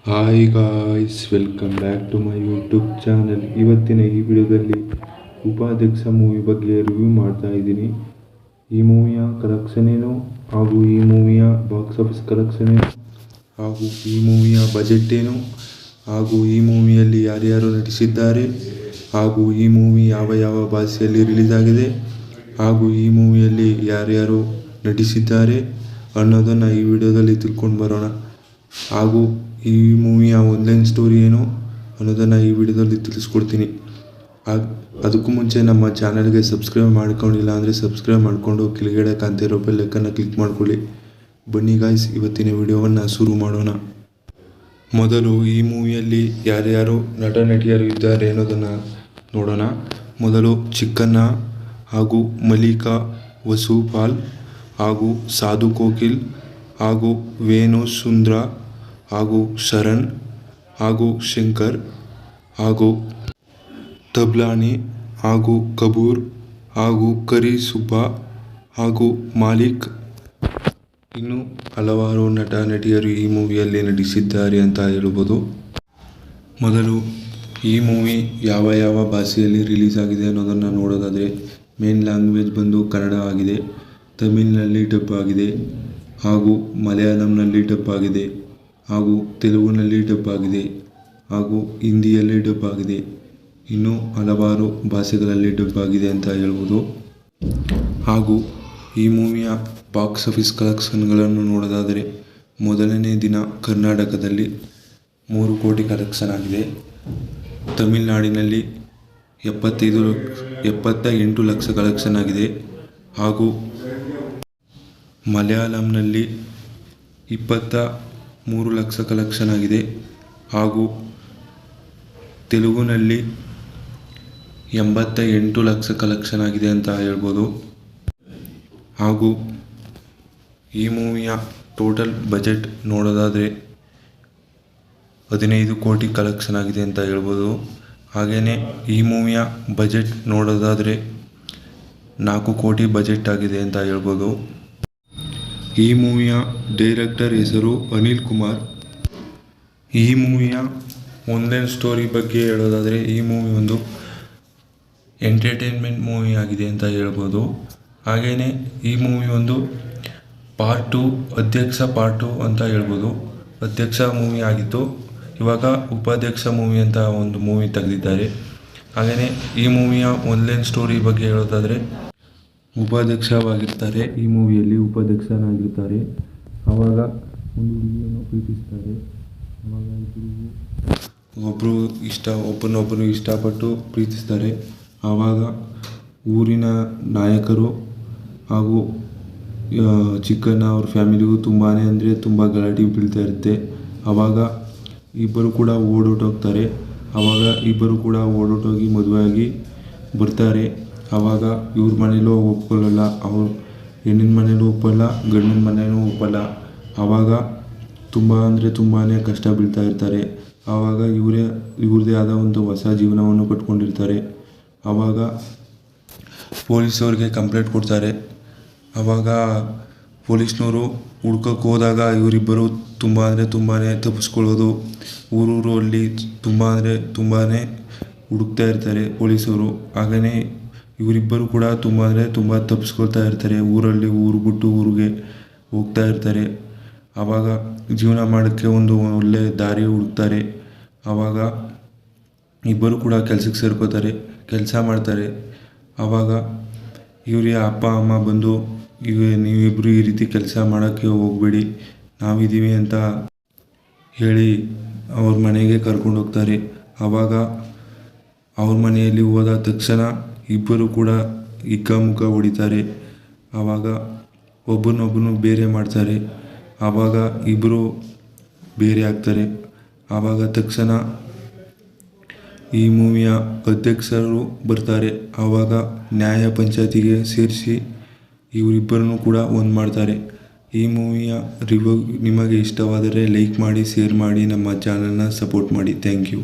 Hi guys, welcome back to my YouTube channel. ಇವತ್ತಿನ ಈ ವಿಡಿಯೋದಲ್ಲಿ ಉಪಾಧ್ಯಕ್ಷ ಮೂವಿ ಬಗ್ಗೆ ರಿವ್ಯೂ ಮಾಡ್ತಾ ಇದ್ದೀನಿ. ಈ ಮೂವಿಯ ಕಲೆಕ್ಷನ್ ಏನು, ಹಾಗೂ ಈ ಮೂವಿಯ ಬಾಕ್ಸ್ ಆಫೀಸ್ ಕಲೆಕ್ಷನ್ ಏನು, ಹಾಗೂ ಈ ಮೂವಿಯ ಬಜೆಟ್ ಏನು, ಹಾಗೂ ಈ ಮೂವಿಯಲ್ಲಿ ಯಾರ್ಯಾರು ನಟಿಸಿದ್ದಾರೆ, ಹಾಗೂ ಈ ಮೂವಿ ಯಾವ ಯಾವ ಭಾಷೆಯಲ್ಲಿ ರಿಲೀಸ್ ಆಗಿದೆ, ಹಾಗೂ ಈ ಮೂವಿಯಲ್ಲಿ ಯಾರ್ಯಾರು ನಟಿಸಿದ್ದಾರೆ ಅನ್ನೋದನ್ನು ಈ ವಿಡಿಯೋದಲ್ಲಿ ತಿಳ್ಕೊಂಡು ಬರೋಣ. ಹಾಗೂ ಈ ಮೂವಿಯ ಆನ್ಲೈನ್ ಸ್ಟೋರಿ ಏನು ಅನ್ನೋದನ್ನು ಈ ವಿಡಿಯೋದಲ್ಲಿ ತಿಳಿಸ್ಕೊಡ್ತೀನಿ. ಅದಕ್ಕೂ ಮುಂಚೆ ನಮ್ಮ ಚಾನಲ್ಗೆ ಸಬ್ಸ್ಕ್ರೈಬ್ ಮಾಡ್ಕೊಂಡಿಲ್ಲ ಅಂದರೆ ಸಬ್ಸ್ಕ್ರೈಬ್ ಮಾಡಿಕೊಂಡು ಕೆಳಗಡೆ ಕಾಣ್ತಿರೋ ಬೆಲ್ ಐಕನ್ನ ಕ್ಲಿಕ್ ಮಾಡ್ಕೊಳ್ಳಿ. ಬನ್ನಿ ಗಾಯ್ಸ್, ಇವತ್ತಿನ ವಿಡಿಯೋವನ್ನು ಶುರು ಮಾಡೋಣ. ಮೊದಲು ಈ ಮೂವಿಯಲ್ಲಿ ಯಾರ್ಯಾರು ನಟ ನಟಿಯರು ಇದ್ದಾರೆ ಅನ್ನೋದನ್ನು ನೋಡೋಣ. ಮೊದಲು ಚಿಕ್ಕಣ್ಣ ಹಾಗೂ ಮಲ್ಲಿಕಾ ವಸುಪಾಲ್ ಹಾಗೂ ಸಾಧು ಕೋಕಿಲ್ ಹಾಗೂ ವೇಣು ಸುಂದ್ರ ಹಾಗೂ ಶರಣ್ ಹಾಗೂ ಶಂಕರ್ ಹಾಗೂ ತಬ್ಲಾನಿ ಹಾಗೂ ಕಪೂರ್ ಹಾಗೂ ಕರಿ ಸುಬ್ಬ ಹಾಗೂ ಮಾಲಿಕ್, ಇನ್ನೂ ಹಲವಾರು ನಟ ನಟಿಯರು ಈ ಮೂವಿಯಲ್ಲಿ ನಟಿಸಿದ್ದಾರೆ ಅಂತ ಹೇಳ್ಬೋದು. ಮೊದಲು ಈ ಮೂವಿ ಯಾವ ಯಾವ ಭಾಷೆಯಲ್ಲಿ ರಿಲೀಸ್ ಆಗಿದೆ ಅನ್ನೋದನ್ನು ನೋಡೋದಾದರೆ, ಮೇನ್ ಲ್ಯಾಂಗ್ವೇಜ್ ಬಂದು ಕನ್ನಡ ಆಗಿದೆ, ತಮಿಳಿನಲ್ಲಿ ಡಬ್ ಆಗಿದೆ, ಹಾಗೂ ಮಲಯಾಳಂನಲ್ಲಿ ಡಬ್ ಆಗಿದೆ, ಹಾಗೂ ತೆಲುಗಿನಲ್ಲಿ ಡಬ್ ಆಗಿದೆ, ಹಾಗೂ ಹಿಂದಿಯಲ್ಲಿ ಡಬ್ ಆಗಿದೆ, ಇನ್ನೂ ಹಲವಾರು ಭಾಷೆಗಳಲ್ಲಿ ಡಬ್ ಆಗಿದೆ ಅಂತ ಹೇಳ್ಬೋದು. ಹಾಗೂ ಈ ಮೂವಿಯ ಬಾಕ್ಸ್ ಆಫೀಸ್ ಕಲೆಕ್ಷನ್ಗಳನ್ನು ನೋಡೋದಾದರೆ, ಮೊದಲನೇ ದಿನ ಕರ್ನಾಟಕದಲ್ಲಿ 3 ಕೋಟಿ ಕಲೆಕ್ಷನ್ ಆಗಿದೆ, ತಮಿಳುನಾಡಿನಲ್ಲಿ 78 ಲಕ್ಷ ಕಲೆಕ್ಷನ್ ಆಗಿದೆ, ಹಾಗೂ ಮಲಯಾಳಂನಲ್ಲಿ 23 ಲಕ್ಷ ಕಲೆಕ್ಷನ್ ಆಗಿದೆ, ಹಾಗೂ ತೆಲುಗಿನಲ್ಲಿ 88 ಲಕ್ಷ ಕಲೆಕ್ಷನ್ ಆಗಿದೆ ಅಂತ ಹೇಳ್ಬೋದು. ಹಾಗೂ ಈ ಮೂವಿಯ ಟೋಟಲ್ ಬಜೆಟ್ ನೋಡೋದಾದರೆ 15 ಕೋಟಿ ಕಲೆಕ್ಷನ್ ಆಗಿದೆ ಅಂತ ಹೇಳ್ಬೋದು. ಹಾಗೆಯೇ ಈ ಮೂವಿಯ ಬಜೆಟ್ ನೋಡೋದಾದರೆ 4 ಕೋಟಿ ಬಜೆಟ್ ಆಗಿದೆ ಅಂತ ಹೇಳ್ಬೋದು. ಈ ಮೂವಿಯ ಡೈರೆಕ್ಟರ್ ಹೆಸರು ಅನಿಲ್ ಕುಮಾರ್. ಈ ಮೂವಿಯ ಆನ್ಲೈನ್ ಸ್ಟೋರಿ ಬಗ್ಗೆ ಹೇಳೋದಾದರೆ, ಈ ಮೂವಿ ಒಂದು ಎಂಟರ್ಟೈನ್ಮೆಂಟ್ ಮೂವಿ ಆಗಿದೆ ಅಂತ ಹೇಳ್ಬೋದು. ಹಾಗೆಯೇ ಈ ಮೂವಿ ಒಂದು ಪಾರ್ಟ್ 2 ಅಧ್ಯಕ್ಷ ಪಾರ್ಟ್ 2 ಅಂತ ಹೇಳ್ಬೋದು. ಅಧ್ಯಕ್ಷ ಮೂವಿ ಆಗಿತ್ತು, ಇವಾಗ ಉಪಾಧ್ಯಕ್ಷ ಮೂವಿ ಅಂತ ಒಂದು ಮೂವಿ ತೆಗೆದಿದ್ದಾರೆ. ಹಾಗೆಯೇ ಈ ಮೂವಿಯ ಆನ್ಲೈನ್ ಸ್ಟೋರಿ ಬಗ್ಗೆ ಹೇಳೋದಾದರೆ, ಉಪಾಧ್ಯಕ್ಷವಾಗಿರ್ತಾರೆ, ಈ ಮೂವಿಯಲ್ಲಿ ಉಪಾಧ್ಯಕ್ಷನಾಗಿರ್ತಾರೆ. ಆವಾಗ ಒಂದು ಹುಡುಗಿಯನ್ನು ಪ್ರೀತಿಸ್ತಾರೆ. ಆವಾಗ ಒಬ್ಬರನ್ನೊಬ್ಬರು ಇಷ್ಟಪಟ್ಟು ಪ್ರೀತಿಸ್ತಾರೆ. ಆವಾಗ ಊರಿನ ನಾಯಕರು ಹಾಗೂ ಚಿಕ್ಕಣ್ಣ ಅವ್ರ ಫ್ಯಾಮಿಲಿಗೂ ತುಂಬಾ ಅಂದರೆ ತುಂಬ ಗಲಾಟೆ ಬೀಳ್ತಾ ಇರುತ್ತೆ. ಆವಾಗ ಇಬ್ಬರು ಕೂಡ ಓಡೋಟೋಗ್ತಾರೆ. ಆವಾಗ ಇಬ್ಬರು ಕೂಡ ಓಡೋಟೋಗಿ ಮದುವೆಯಾಗಿ ಬರ್ತಾರೆ. ಆವಾಗ ಇವ್ರ ಮನೇಲೂ ಒಪ್ಕೊಳ್ಳಲ್ಲ, ಅವ್ರು ಹೆಣ್ಣಿನ ಮನೇಲೂ ಒಪ್ಪಲ್ಲ, ಗಂಡಿನ ಮನೇಲೂ ಒಪ್ಪಲ್ಲ. ಆವಾಗ ತುಂಬ ಅಂದರೆ ತುಂಬಾ ಕಷ್ಟ ಬೀಳ್ತಾ ಇರ್ತಾರೆ. ಆವಾಗ ಇವ್ರದ್ದೇ ಆದ ಒಂದು ಹೊಸ ಜೀವನವನ್ನು ಕಟ್ಕೊಂಡಿರ್ತಾರೆ. ಆವಾಗ ಪೊಲೀಸವ್ರಿಗೆ ಕಂಪ್ಲೇಂಟ್ ಕೊಡ್ತಾರೆ. ಆವಾಗ ಪೊಲೀಸ್ನವರು ಹುಡ್ಕೋಕ್ಕೆ ಹೋದಾಗ ಇವರಿಬ್ಬರು ತುಂಬ ಅಂದರೆ ತುಂಬಾ ತಪ್ಪಿಸ್ಕೊಳ್ಳೋದು, ಊರಲ್ಲಿ ತುಂಬಾ ಹುಡುಕ್ತಾ ಇರ್ತಾರೆ ಪೊಲೀಸವರು. ಹಾಗೆಯೇ ಇವರಿಬ್ಬರು ಕೂಡ ತುಂಬ ತಪ್ಪಿಸ್ಕೊಳ್ತಾ ಇರ್ತಾರೆ. ಊರು ಬಿಟ್ಟು ಊರಿಗೆ ಹೋಗ್ತಾ ಇರ್ತಾರೆ. ಆವಾಗ ಜೀವನ ಮಾಡೋಕ್ಕೆ ಒಂದು ಒಳ್ಳೆ ದಾರಿ ಹುಡುಕ್ತಾರೆ. ಆವಾಗ ಇಬ್ಬರು ಕೂಡ ಕೆಲಸಕ್ಕೆ ಸೇರ್ಕೋತಾರೆ, ಕೆಲಸ ಮಾಡ್ತಾರೆ. ಆವಾಗ ಇವರ ಅಪ್ಪ ಅಮ್ಮ ಬಂದು, ನೀವಿಬ್ಬರು ಈ ರೀತಿ ಕೆಲಸ ಮಾಡೋಕ್ಕೆ ಹೋಗಬೇಡಿ, ನಾವಿದ್ದೀವಿ ಅಂತ ಹೇಳಿ ಅವ್ರ ಮನೆಗೆ ಕರ್ಕೊಂಡು ಹೋಗ್ತಾರೆ. ಆವಾಗ ಅವ್ರ ಮನೆಯಲ್ಲಿ ಹೋದ ತಕ್ಷಣ ಇಬ್ಬರು ಕೂಡ ಹಿಗ್ಗಾಮುಗ್ಗ ಹೊಡಿತಾರೆ. ಆವಾಗ ಒಬ್ಬರನ್ನೊಬ್ಬರು ಬೇರೆ ಮಾಡ್ತಾರೆ. ಆವಾಗ ಇಬ್ಬರು ಬೇರೆ ಆಗ್ತಾರೆ. ಆವಾಗ ತಕ್ಷಣ ಈ ಮೂವಿಯ ಅಧ್ಯಕ್ಷರು ಬರ್ತಾರೆ. ಆವಾಗ ನ್ಯಾಯ ಪಂಚಾಯತಿಗೆ ಸೇರಿಸಿ ಇವರಿಬ್ಬರನ್ನು ಕೂಡ ಒಂದು ಮಾಡ್ತಾರೆ. ಈ ಮೂವಿಯ ರಿವ್ಯೂ ನಿಮಗೆ ಇಷ್ಟವಾದರೆ ಲೈಕ್ ಮಾಡಿ, ಶೇರ್ ಮಾಡಿ, ನಮ್ಮ ಚಾನಲ್ನ ಸಪೋರ್ಟ್ ಮಾಡಿ. Thank you.